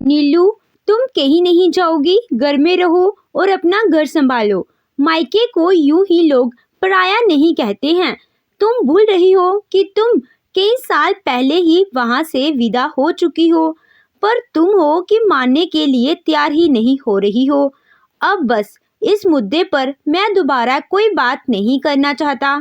नीलू, तुम कहीं नहीं जाओगी, घर में रहो और अपना घर संभालो। मायके को यूं ही लोग पराया नहीं कहते हैं। तुम भूल रही हो कि तुम कई साल पहले ही वहां से विदा हो चुकी हो, पर तुम हो कि मानने के लिए तैयार ही नहीं हो रही हो। अब बस इस मुद्दे पर मैं दोबारा कोई बात नहीं करना चाहता।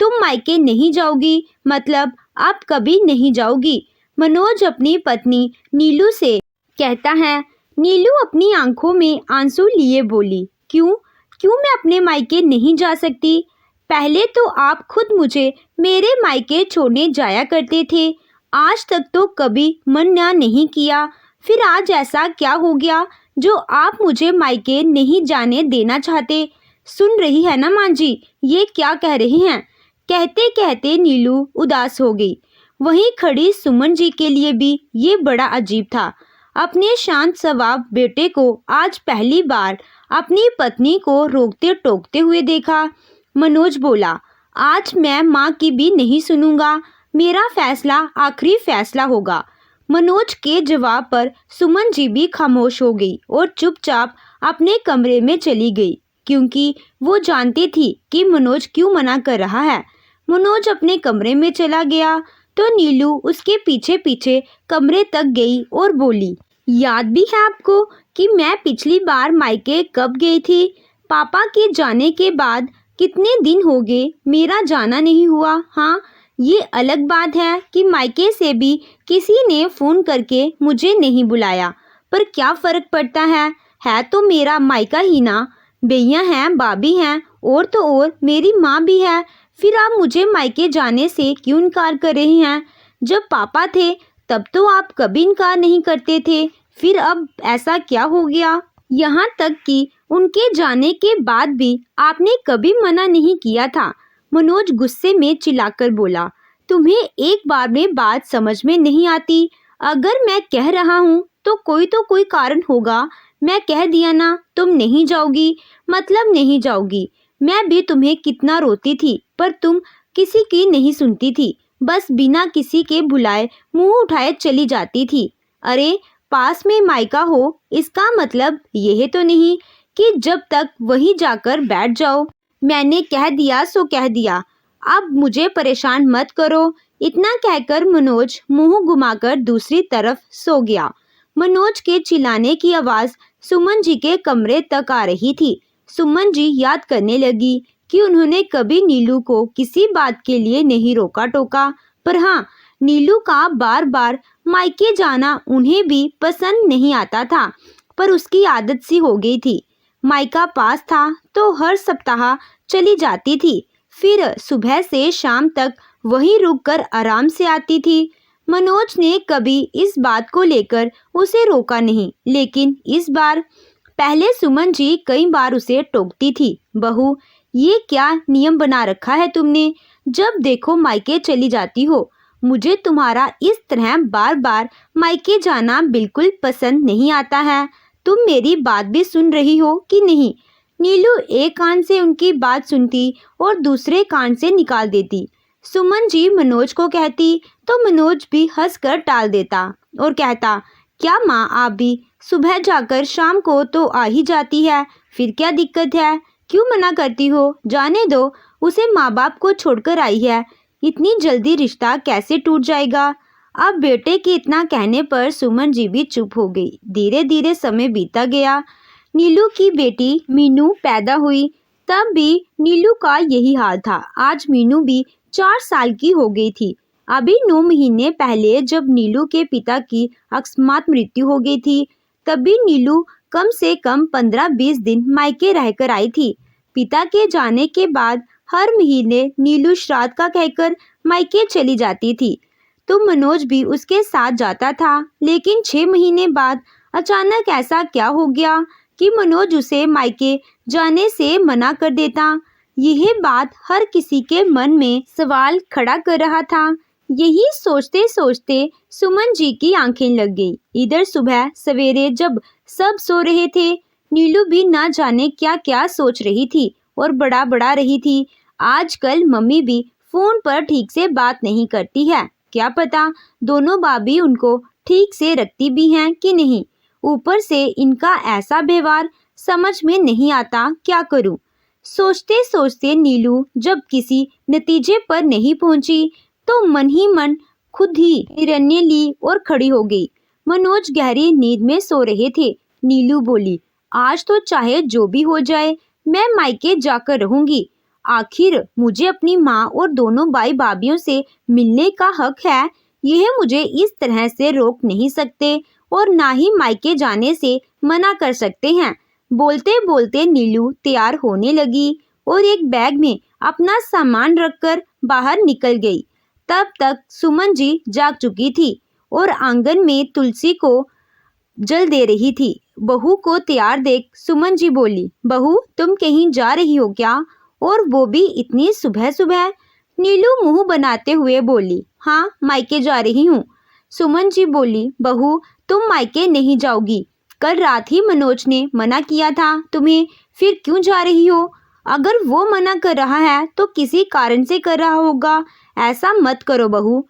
तुम मायके नहीं जाओगी, मतलब आप कभी नहीं जाओगी। मनोज अपनी पत्नी नीलू से कहता है। नीलू अपनी आंखों में आंसू लिए बोली, क्यों क्यों मैं अपने मायके नहीं जा सकती? पहले तो आप खुद मुझे मेरे मायके छोड़ने जाया करते थे। आज तक तो कभी मना नहीं किया, फिर आज ऐसा क्या हो गया जो आप मुझे मायके नहीं जाने देना चाहते? सुन रही है ना माँ जी, ये क्या कह रही हैं? कहते कहते नीलू उदास हो गई। वहीं खड़ी सुमन जी के लिए भी ये बड़ा अजीब था। अपने शांत स्वभाव बेटे को आज पहली बार अपनी पत्नी को रोकते टोकते हुए देखा। मनोज बोला, आज मैं माँ की भी नहीं सुनूंगा, मेरा फैसला आखिरी फैसला होगा। मनोज के जवाब पर सुमन जी भी खामोश हो गई और चुपचाप अपने कमरे में चली गई, क्योंकि वो जानती थी कि मनोज क्यों मना कर रहा है। मनोज अपने कमरे में चला गया तो नीलू उसके पीछे पीछे कमरे तक गई और बोली, याद भी है आपको कि मैं पिछली बार मायके कब गई थी? पापा के जाने के बाद कितने दिन हो गए मेरा जाना नहीं हुआ। हाँ, ये अलग बात है कि मायके से भी किसी ने फ़ोन करके मुझे नहीं बुलाया, पर क्या फ़र्क पड़ता है तो मेरा मायका ही ना। भैया हैं, भाभी हैं और तो और मेरी माँ भी है। फिर आप मुझे मायके जाने से क्यों इनकार कर रहे हैं? जब पापा थे तब तो आप कभी इनकार नहीं करते थे, फिर अब ऐसा क्या हो गया? यहाँ तक कि उनके जाने के बाद भी आपने कभी मना नहीं किया था। मनोज गुस्से में चिल्लाकर बोला, तुम्हें एक बार में बात समझ में नहीं आती? अगर मैं कह रहा हूँ तो कोई कारण होगा। मैं कह दिया ना, तुम नहीं जाओगी मतलब नहीं जाओगी। मैं भी तुम्हें कितना रोती थी, पर तुम किसी की नहीं सुनती थी, बस बिना किसी के बुलाए मुंह उठाए चली जाती थी। अरे, पास में मायका हो इसका मतलब यह तो नहीं कि जब तक वहीं जाकर बैठ जाओ। मैंने कह दिया सो कह दिया, अब मुझे परेशान मत करो। इतना कहकर मनोज मुंह घुमाकर दूसरी तरफ सो गया। मनोज के चिल्लाने की आवाज़ सुमन जी के कमरे तक आ रही थी। सुमन जी याद करने लगी कि उन्होंने कभी नीलू को किसी बात के लिए नहीं रोका टोका, पर हाँ, नीलू का बार बार मायके जाना उन्हें भी पसंद नहीं आता था, पर उसकी आदत सी हो गई थी। मायका पास था तो हर सप्ताह चली जाती थी, फिर सुबह से शाम तक वहीं रुककर आराम से आती थी। मनोज ने कभी इस बात को लेकर उसे रोका नहीं, लेकिन इस बार पहले सुमन जी कई बार उसे टोकती थी, बहू ये क्या नियम बना रखा है तुमने? जब देखो मायके चली जाती हो। मुझे तुम्हारा इस तरह बार बार मायके जाना बिल्कुल पसंद नहीं आता है। तुम मेरी बात भी सुन रही हो कि नहीं? नीलू एक कान से उनकी बात सुनती और दूसरे कान से निकाल देती। सुमन जी मनोज को कहती तो मनोज भी हंसकर टाल देता और कहता, क्या माँ, आप भी सुबह जाकर शाम को तो आ ही जाती है, फिर क्या दिक्कत है? क्यों मना करती हो? जाने दो, उसे माँ बाप को छोड़कर आई है, इतनी जल्दी रिश्ता कैसे टूट जाएगा? अब बेटे के इतना कहने पर सुमन जी भी चुप हो गई। धीरे धीरे समय बीता गया। नीलू की बेटी मीनू पैदा हुई, तब भी नीलू का यही हाल था। आज मीनू भी 4 साल की हो गई थी। अभी 9 महीने पहले जब नीलू के पिता की अकस्मात मृत्यु हो गई थी, तब भी नीलू कम से कम 15-20 दिन मायके रहकर आई थी। पिता के जाने के बाद हर महीने नीलू श्राद्ध का कहकर मायके चली जाती थी, तो मनोज भी उसके साथ जाता था। लेकिन 6 महीने बाद अचानक ऐसा क्या हो गया कि मनोज उसे मायके जाने से मना कर देता? यह बात हर किसी के मन में सवाल खड़ा कर रहा था। यही सोचते सोचते सुमन जी की आंखें लग गई। इधर सुबह सवेरे जब सब सो रहे थे, नीलू भी ना जाने क्या क्या सोच रही थी और बड़ा बड़ा रही थी। आजकल मम्मी भी फोन पर ठीक से बात नहीं करती है, क्या पता दोनों भाभी उनको ठीक से रखती भी हैं कि नहीं। ऊपर से इनका ऐसा व्यवहार, समझ में नहीं आता क्या करूं। सोचते सोचते नीलू जब किसी नतीजे पर नहीं पहुंची तो मन ही मन खुद ही निर्णय ली और खड़ी हो गई। मनोज गहरी नींद में सो रहे थे। नीलू बोली, आज तो चाहे जो भी हो जाए मैं मायके जाकर रहूंगी। आखिर मुझे अपनी माँ और दोनों भाई भाभियों से मिलने का हक है। यह मुझे इस तरह से रोक नहीं सकते और ना ही मायके जाने से मना कर सकते हैं। बोलते बोलते नीलू तैयार होने लगी और एक बैग में अपना सामान रखकर बाहर निकल गई। तब तक सुमन जी जाग चुकी थी और आंगन में तुलसी को जल दे रही थी। बहू को तैयार देख सुमन जी बोली, बहू तुम कहीं जा रही हो क्या, और वो भी इतनी सुबह सुबह। नीलू मुंह बनाते हुए बोली, हाँ मायके जा रही हूँ। सुमन जी बोली, बहू तुम मायके नहीं जाओगी, कल रात ही मनोज ने मना किया था तुम्हें, फिर क्यों जा रही हो। अगर वो मना कर रहा है तो किसी कारण से कर रहा होगा, ऐसा मत करो बहू।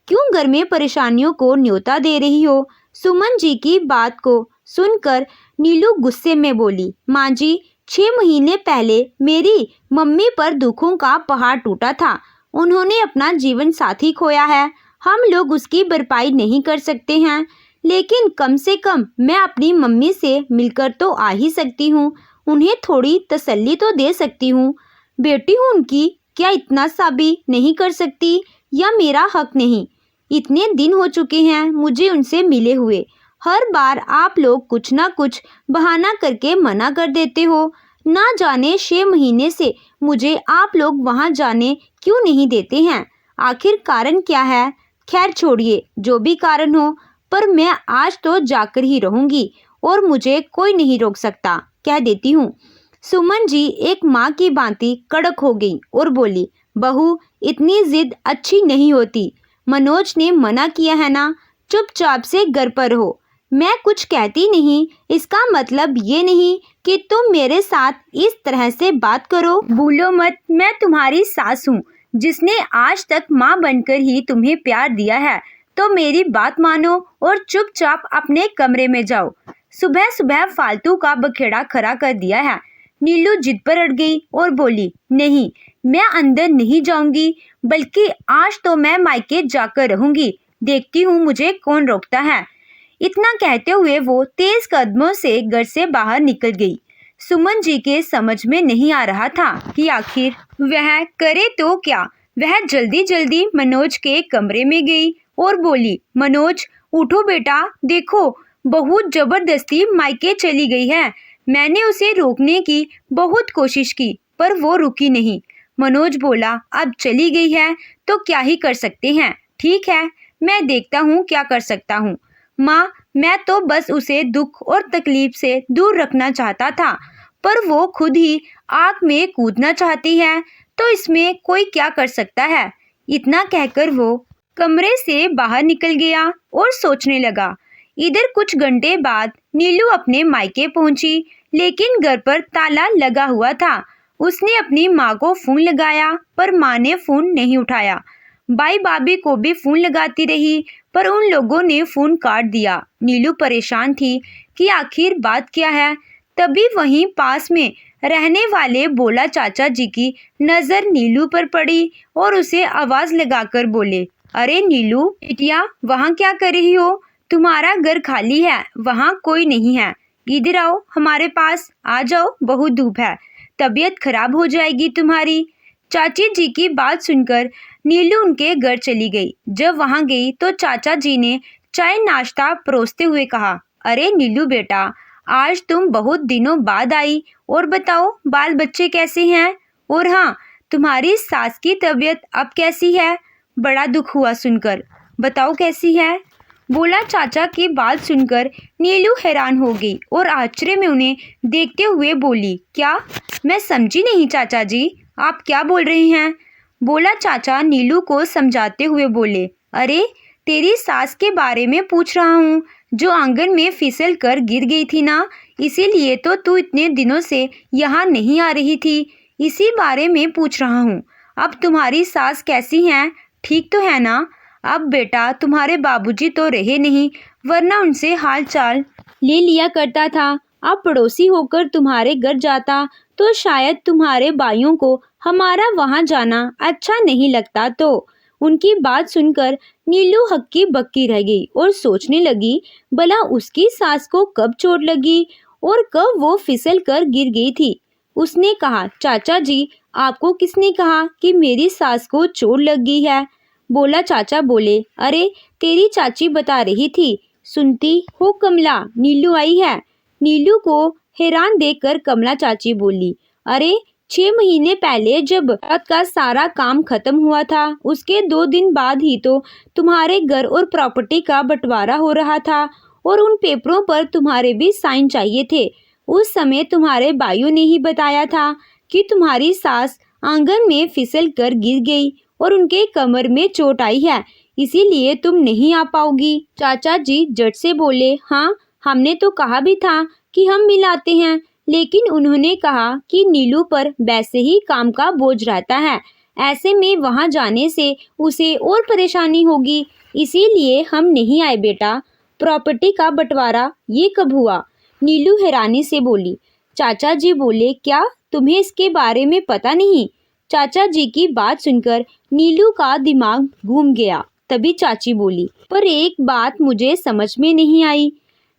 क्यों घर में परेशानियों को न्योता दे रही हो। सुमन जी की बात को सुनकर नीलू गुस्से में बोली, माँ जी 6 महीने पहले मेरी मम्मी पर दुखों का पहाड़ टूटा था। उन्होंने अपना जीवन साथी खोया है। हम लोग उसकी भरपाई नहीं कर सकते हैं, लेकिन कम से कम मैं अपनी मम्मी से मिलकर तो आ ही सकती हूँ। उन्हें थोड़ी तसल्ली तो दे सकती हूँ। बेटी हूँ उनकी, क्या इतना सा भी नहीं कर सकती, या मेरा हक नहीं। इतने दिन हो चुके हैं मुझे उनसे मिले हुए। हर बार आप लोग कुछ ना कुछ बहाना करके मना कर देते हो। ना जाने 6 महीने से मुझे आप लोग वहां जाने क्यों नहीं देते हैं। आखिर कारण क्या है। खैर छोड़िए, जो भी कारण हो, पर मैं आज तो जाकर ही रहूंगी और मुझे कोई नहीं रोक सकता, कह देती हूँ। सुमन जी एक माँ की भांति कड़क हो गई और बोली, बहू इतनी जिद अच्छी नहीं होती। मनोज ने मना किया है ना, चुपचाप से घर पर रहो। मैं कुछ कहती नहीं, इसका मतलब ये नहीं कि तुम मेरे साथ इस तरह से बात करो। भूलो मत, मैं तुम्हारी सास हूँ, जिसने आज तक माँ बनकर ही तुम्हें प्यार दिया है। तो मेरी बात मानो और चुपचाप अपने कमरे में जाओ। सुबह सुबह फालतू का बखेड़ा खड़ा कर दिया है। नीलू जिद पर अड़ गई और बोली, नहीं मैं अंदर नहीं जाऊंगी, बल्कि आज तो मैं मायके जाकर रहूंगी। देखती हूँ मुझे कौन रोकता है। इतना कहते हुए वो तेज कदमों से घर से बाहर निकल गई। सुमन जी के समझ में नहीं आ रहा था कि आखिर वह करे तो क्या। वह जल्दी जल्दी मनोज के कमरे में गई और बोली, मनोज उठो बेटा, देखो बहुत जबरदस्ती मायके चली गई है। मैंने उसे रोकने की बहुत कोशिश की पर वो रुकी नहीं। मनोज बोला, अब चली गई है तो क्या ही कर सकते हैं। ठीक है, मैं देखता हूँ क्या कर सकता हूँ। माँ मैं तो बस उसे दुख और तकलीफ से दूर रखना चाहता था, पर वो खुद ही आग में कूदना चाहती है, तो इसमें कोई क्या कर सकता है। इतना कहकर वो कमरे से बाहर निकल गया और सोचने लगा। इधर कुछ घंटे बाद नीलू अपने मायके पहुंची, लेकिन घर पर ताला लगा हुआ था। उसने अपनी माँ को फोन लगाया पर माँ ने फोन नहीं उठाया। भाई भाभी को भी फोन लगाती रही पर उन लोगों ने फोन काट दिया। नीलू परेशान थी कि आखिर बात क्या है। तभी वहीं पास में रहने वाले बोला चाचा जी की नजर नीलू पर पड़ी और उसे आवाज लगाकर बोले, अरे नीलू बिटिया, वहाँ क्या कर रही हो। तुम्हारा घर खाली है, वहाँ कोई नहीं है। इधर आओ, हमारे पास आ जाओ, बहुत धूप है, तबीयत खराब हो जाएगी तुम्हारी। चाची जी की बात सुनकर नीलू उनके घर चली गई। जब वहां गई तो चाचा जी ने चाय नाश्ता परोसते हुए कहा, अरे नीलू बेटा, आज तुम बहुत दिनों बाद आई, और बताओ बाल बच्चे कैसे हैं। और हाँ, तुम्हारी सास की तबीयत अब कैसी है। बड़ा दुख हुआ सुनकर, बताओ कैसी है। बोला चाचा की बात सुनकर नीलू हैरान हो गई और आश्चर्य में उन्हें देखते हुए बोली, क्या, मैं समझी नहीं चाचा जी, आप क्या बोल रहे हैं। बोला चाचा नीलू को समझाते हुए बोले, अरे तेरी सास के बारे में पूछ रहा हूँ, जो आंगन में फिसल कर गिर गई थी ना, इसीलिए तो तू इतने दिनों से यहाँ नहीं आ रही थी, इसी बारे में पूछ रहा हूँ। अब तुम्हारी सास कैसी हैं, ठीक तो है ना। अब बेटा तुम्हारे बाबूजी तो रहे नहीं, वरना उनसे हाल चाल ले लिया करता था। अब पड़ोसी होकर तुम्हारे घर जाता तो शायद तुम्हारे भाइयों को हमारा वहां जाना अच्छा नहीं लगता। तो उनकी बात सुनकर नीलू हक्की बक्की रह गई और सोचने लगी, भला उसकी सास को कब चोट लगी और कब वो फिसल कर गिर गई थी। उसने कहा, चाचा जी, आपको किसने कहा कि मेरी सास को चोट लग गई है? बोला चाचा बोले, अरे तेरी चाची बता रही थी। सुनती हो कमला, नीलू आई है। नीलू को हैरान देखकर कमला चाची बोली, अरे 6 महीने पहले जब रात का सारा काम खत्म हुआ था, उसके 2 दिन बाद ही तो तुम्हारे घर और प्रॉपर्टी का बंटवारा हो रहा था और उन पेपरों पर तुम्हारे भी साइन चाहिए थे। उस समय तुम्हारे भाइयों ने ही बताया था कि तुम्हारी सास आंगन में फिसल कर गिर गई और उनके कमर में चोट आई है, इसीलिए तुम नहीं आ पाओगी। चाचा जी झट से बोले, हाँ, हमने तो कहा भी था कि हम मिलाते हैं, लेकिन उन्होंने कहा कि नीलू पर वैसे ही काम का बोझ रहता है, ऐसे में वहां जाने से उसे और परेशानी होगी, इसीलिए हम नहीं आए। बेटा, प्रॉपर्टी का बंटवारा ये कब हुआ? नीलू हैरानी से बोली। चाचा जी बोले, क्या तुम्हें इसके बारे में पता नहीं? चाचा जी की बात सुनकर नीलू का दिमाग घूम गया। तभी चाची बोली, पर एक बात मुझे समझ में नहीं आई।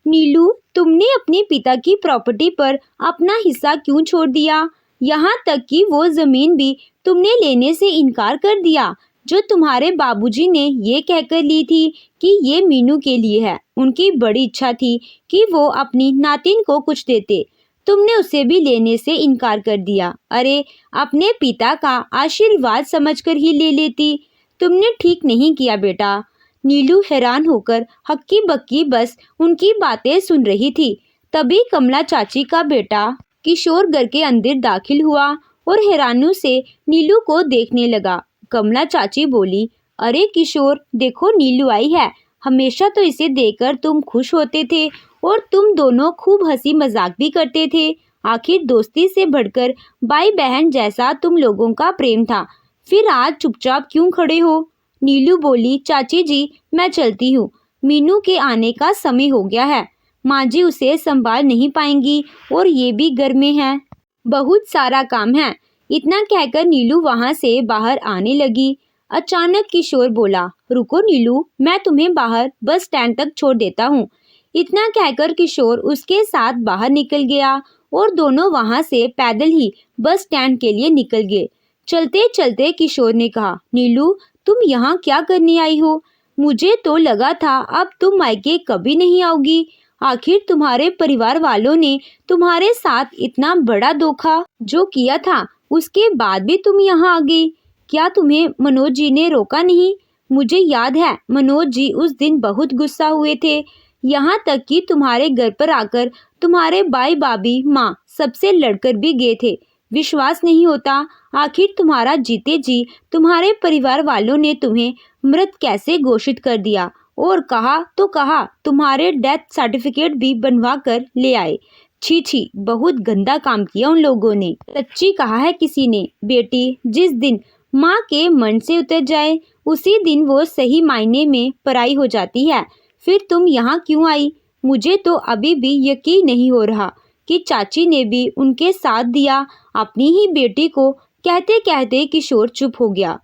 नीलू, तुमने अपने पिता की प्रॉपर्टी पर अपना हिस्सा क्यों छोड़ दिया? यहाँ तक कि वो जमीन भी तुमने लेने से इनकार कर दिया, जो तुम्हारे बाबूजी ने ये कहकर ली थी कि ये मीनू के लिए है। उनकी बड़ी इच्छा थी कि वो अपनी नातिन को कुछ देते, तुमने उसे भी लेने से इनकार कर दिया। अरे, अपने पिता का आशीर्वाद समझकर ही ले लेती। तुमने ठीक नहीं किया बेटा। नीलू हैरान होकर हक्की बक्की बस उनकी बातें सुन रही थी। तभी कमला चाची का बेटा किशोर घर के अंदर दाखिल हुआ और हैरानी से नीलू को देखने लगा। कमला चाची बोली, अरे किशोर, देखो नीलू आई है। हमेशा तो इसे देखकर तुम खुश होते थे और तुम दोनों खूब हंसी मजाक भी करते थे। आखिर दोस्ती से बढ़कर भाई बहन जैसा तुम लोगों का प्रेम था, फिर आज चुपचाप क्यों खड़े हो? नीलू बोली, चाची जी, मैं चलती हूँ, मीनू के आने का समय हो गया है। माँ जी उसे संभाल नहीं पाएंगी और ये भी घर में है, बहुत सारा काम है। इतना कहकर नीलू वहां से बाहर आने लगी। अचानक किशोर बोला, रुको नीलू, मैं तुम्हें बाहर बस स्टैंड तक छोड़ देता हूँ। इतना कहकर किशोर उसके साथ बाहर निकल गया और दोनों वहां से पैदल ही बस स्टैंड के लिए निकल गए। चलते चलते किशोर ने कहा, नीलू, तुम यहाँ क्या करने आई हो? मुझे तो लगा था अब तुम मायके कभी नहीं आओगी। आखिर तुम्हारे परिवार वालों ने तुम्हारे साथ इतना बड़ा धोखा जो किया था, उसके बाद भी तुम यहाँ आ गई। क्या तुम्हें मनोज जी ने रोका नहीं? मुझे याद है, मनोज जी उस दिन बहुत गुस्सा हुए थे, यहाँ तक कि तुम्हारे घर पर आकर तुम्हारे भाई भाभी माँ सबसे लड़कर भी गए थे। विश्वास नहीं होता, आखिर तुम्हारा जीते जी तुम्हारे परिवार वालों ने तुम्हें मृत कैसे घोषित कर दिया और कहा तो कहा तुम्हारे डेथ सर्टिफिकेट भी बनवा कर ले आए। छी छी, बहुत गंदा काम किया उन लोगों ने। सच्ची कहा है किसी ने, बेटी, जिस दिन माँ के मन से उतर जाए उसी दिन वो सही मायने में पराई हो जाती है। फिर तुम यहाँ क्यों आई? मुझे तो अभी भी यकीन नहीं हो रहा कि चाची ने भी उनके साथ दिया अपनी ही बेटी को। कहते कहते किशोर चुप हो गया।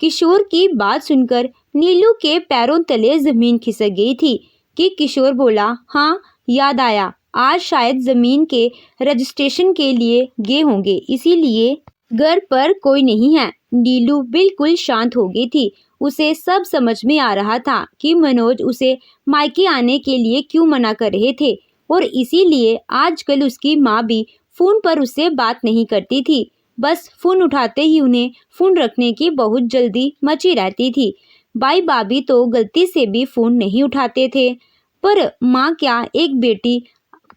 किशोर की बात सुनकर नीलू के पैरों तले जमीन खिसक गई थी कि किशोर बोला, हाँ, याद आया, आज शायद जमीन के रजिस्ट्रेशन के लिए गए होंगे, इसीलिए घर पर कोई नहीं है। नीलू बिल्कुल शांत हो गई थी। उसे सब समझ में आ रहा था कि मनोज उसे मायके आने के लिए क्यों मना कर रहे थे और इसीलिए आजकल उसकी माँ भी फोन पर उससे बात नहीं करती थी। बस फोन उठाते ही उन्हें फोन रखने की बहुत जल्दी मची रहती थी। भाई भाभी तो गलती से भी फोन नहीं उठाते थे, पर माँ क्या एक बेटी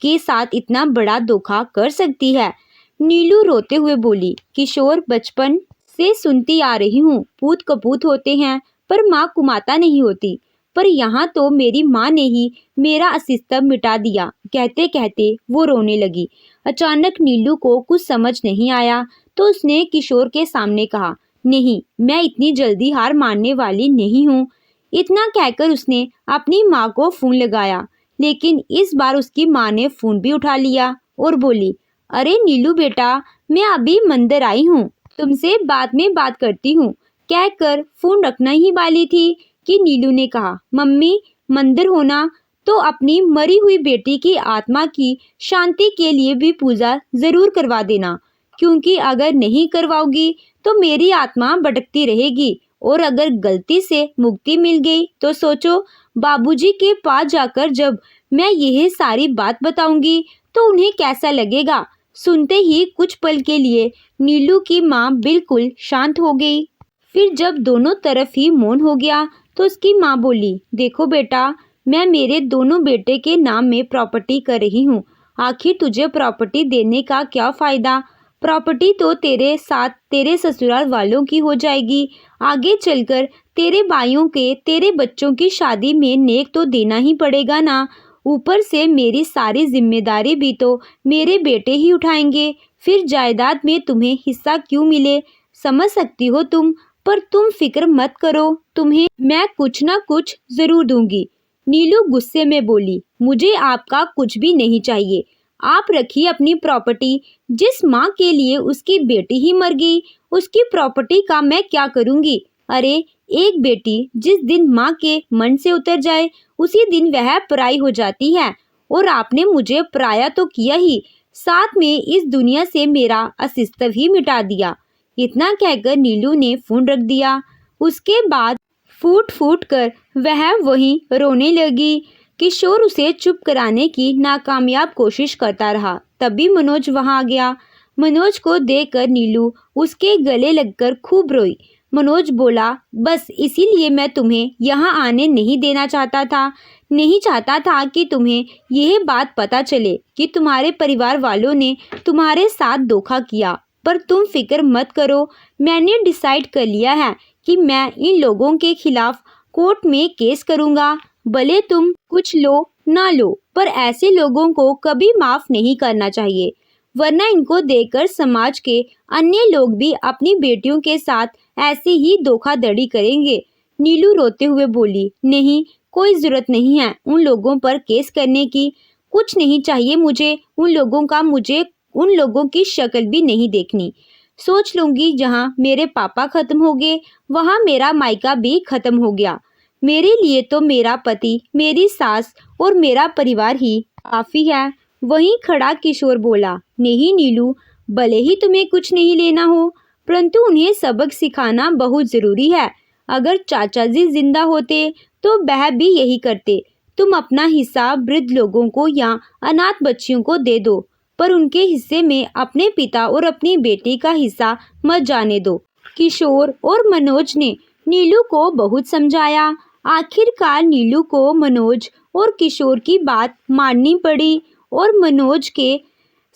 के साथ इतना बड़ा धोखा कर सकती है? नीलू रोते हुए बोली, किशोर, बचपन से सुनती आ रही हूँ, पूत कपूत होते हैं पर माँ कुमाता नहीं होती, पर यहाँ तो मेरी माँ ने ही मेरा अस्तित्व मिटा दिया। कहते कहते वो रोने लगी। अचानक नीलू को कुछ समझ नहीं आया तो उसने किशोर के सामने कहा, नहीं, मैं इतनी जल्दी हार मानने वाली नहीं हूँ। इतना कहकर उसने अपनी माँ को फ़ोन लगाया, लेकिन इस बार उसकी माँ ने फ़ोन भी उठा लिया और बोली, अरे नीलू बेटा, मैं अभी मंदिर आई हूँ, तुमसे बाद में बात करती हूँ। कहकर फ़ोन रखना ही वाली थी कि नीलू ने कहा, मम्मी, मंदिर होना तो अपनी मरी हुई बेटी की आत्मा की शांति के लिए भी पूजा ज़रूर करवा देना, क्योंकि अगर नहीं करवाओगी तो मेरी आत्मा भटकती रहेगी, और अगर गलती से मुक्ति मिल गई तो सोचो, बाबूजी के पास जाकर जब मैं यह सारी बात बताऊंगी तो उन्हें कैसा लगेगा। सुनते ही कुछ पल के लिए नीलू की माँ बिल्कुल शांत हो गई। फिर जब दोनों तरफ ही मौन हो गया तो उसकी माँ बोली, देखो बेटा, मैं मेरे दोनों बेटे के नाम में प्रॉपर्टी कर रही हूँ। आखिर तुझे प्रॉपर्टी देने का क्या फ़ायदा? प्रॉपर्टी तो तेरे साथ तेरे ससुराल वालों की हो जाएगी। आगे चलकर तेरे भाइयों के, तेरे बच्चों की शादी में नेक तो देना ही पड़ेगा ना। ऊपर से मेरी सारी जिम्मेदारी भी तो मेरे बेटे ही उठाएंगे। फिर जायदाद में तुम्हें हिस्सा क्यों मिले, समझ सकती हो तुम। पर तुम फिक्र मत करो, तुम्हें मैं कुछ ना कुछ ज़रूर दूंगी। नीलू गुस्से में बोली, मुझे आपका कुछ भी नहीं चाहिए। आप रखिए अपनी प्रॉपर्टी। जिस माँ के लिए उसकी बेटी ही मर गई, उसकी प्रॉपर्टी का मैं क्या करूँगी? अरे, एक बेटी जिस दिन माँ के मन से उतर जाए उसी दिन वह पराई हो जाती है, और आपने मुझे पराया तो किया ही, साथ में इस दुनिया से मेरा अस्तित्व ही मिटा दिया। इतना कहकर नीलू ने फ़ोन रख दिया। उसके बाद फूट फूट कर वह वहीं रोने लगी। किशोर उसे चुप कराने की नाकामयाब कोशिश करता रहा। तभी मनोज वहां आ गया। मनोज को देखकर नीलू उसके गले लगकर खूब रोई। मनोज बोला, बस इसीलिए मैं तुम्हें यहाँ आने नहीं देना चाहता था। नहीं चाहता था कि तुम्हें यह बात पता चले कि तुम्हारे परिवार वालों ने तुम्हारे साथ धोखा किया। पर तुम फिक्र मत करो, मैंने डिसाइड कर लिया है कि मैं इन लोगों के खिलाफ कोर्ट में केस करूंगा। भले तुम कुछ लो ना लो, पर ऐसे लोगों को कभी माफ नहीं करना चाहिए, वरना इनको देखकर समाज के अन्य लोग भी अपनी बेटियों के साथ ऐसे ही धोखाधड़ी करेंगे। नीलू रोते हुए बोली, नहीं, कोई जरूरत नहीं है उन लोगों पर केस करने की। कुछ नहीं चाहिए मुझे उन लोगों का, मुझे उन लोगों की शक्ल भी नहीं देखनी। सोच लूंगी, जहाँ मेरे पापा खत्म हो गए वहाँ मेरा मायका भी खत्म हो गया। मेरे लिए तो मेरा पति, मेरी सास और मेरा परिवार ही काफी है। वहीं खड़ा किशोर बोला, नहीं नीलू, भले ही तुम्हें कुछ नहीं लेना हो, परंतु उन्हें सबक सिखाना बहुत जरूरी है। अगर चाचा जी जिंदा होते तो वह भी यही करते। तुम अपना हिस्सा वृद्ध लोगों को या अनाथ बच्चियों को दे दो, पर उनके हिस्से में अपने पिता और अपनी बेटी का हिस्सा मत जाने दो। किशोर और मनोज ने नीलू को बहुत समझाया। आखिरकार नीलू को मनोज और किशोर की बात माननी पड़ी और मनोज के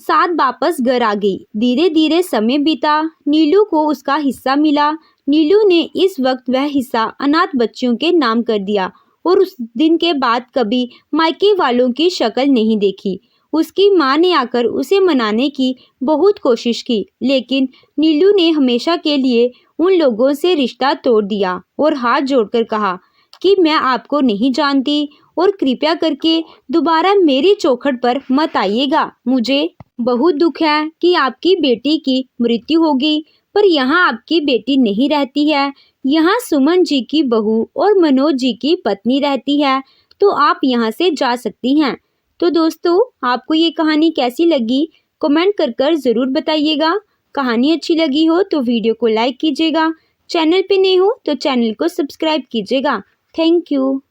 साथ वापस घर आ गई। धीरे धीरे समय बीता, नीलू को उसका हिस्सा मिला। नीलू ने इस वक्त वह हिस्सा अनाथ बच्चियों के नाम कर दिया और उस दिन के बाद कभी मायके वालों की शक्ल नहीं देखी। उसकी माँ ने आकर उसे मनाने की बहुत कोशिश की, लेकिन नीलू ने हमेशा के लिए उन लोगों से रिश्ता तोड़ दिया और हाथ जोड़कर कहा कि मैं आपको नहीं जानती और कृपया करके दोबारा मेरी चौखट पर मत आइएगा। मुझे बहुत दुख है कि आपकी बेटी की मृत्यु हो गई, पर यहाँ आपकी बेटी नहीं रहती है। यहाँ सुमन जी की बहू और मनोज जी की पत्नी रहती है, तो आप यहाँ से जा सकती हैं। तो दोस्तों, आपको ये कहानी कैसी लगी कमेंट कर ज़रूर बताइएगा। कहानी अच्छी लगी हो तो वीडियो को लाइक कीजिएगा। चैनल पे नए हो तो चैनल को सब्सक्राइब कीजिएगा। Thank you.